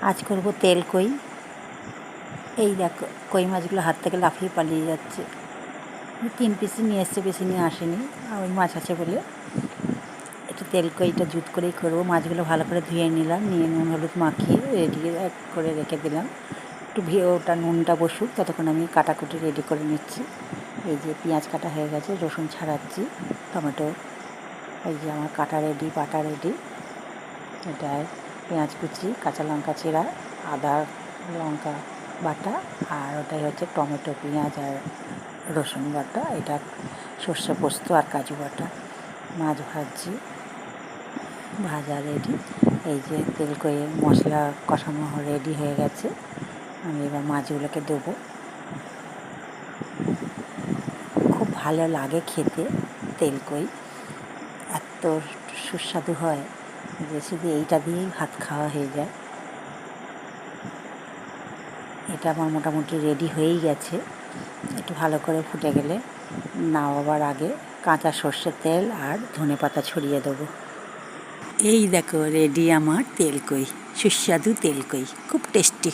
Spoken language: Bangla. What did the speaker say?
আজ করব তেল কই। এই দেখো কই মাছগুলো হাত থেকে লাফিয়ে পালিয়ে যাচ্ছে। 3 পিসই নিয়ে এসছে, বেশি নিয়ে আসেনি। আর ওই মাছ আছে বলে একটু তেল কইটা জুত করেই করবো। মাছগুলো ভালো করে ধুয়ে নিলাম, নিয়ে নুন হলুদ মাখিয়ে রেডি করে রেখে দিলাম। একটু ওটা নুনটা বসুক, ততক্ষণ আমি কাটাকুটি রেডি করে নিচ্ছি। এই যে পেঁয়াজ কাটা হয়ে গেছে, রসুন ছাড়াচ্ছি, টমেটো এই যে আমার কাটা রেডি, বাটা রেডি। এটায় পেঁয়াজ কুচি, কাঁচা লঙ্কা চেরা, আদা লঙ্কা বাটা, আর ওটাই হচ্ছে টমেটো, পেঁয়াজ আর রসুন বাটা। এটা সর্ষে পোস্ত আর কাজু বাটা। মাছ ভাজছি, ভাজা রেডি। এই যে তেল কয়ে মশলা কষানো রেডি হয়ে গেছে। আমি এবার মাছগুলোকে দেবো। খুব ভালো লাগে খেতে তেল কই, এত সুস্বাদু হয় যে শুধু এইটা দিয়েই ভাত খাওয়া হয়ে যায়। এটা আমার মোটামুটি রেডি হয়েই গেছে। একটু ভালো করে ফুটে গেলে নামাবার আগে কাঁচা সর্ষের তেল আর ধনেপাতা ছড়িয়ে দেবো। এই দেখো রেডি আমার তেল কই, সুস্বাদু তেল কই, খুব টেস্টি।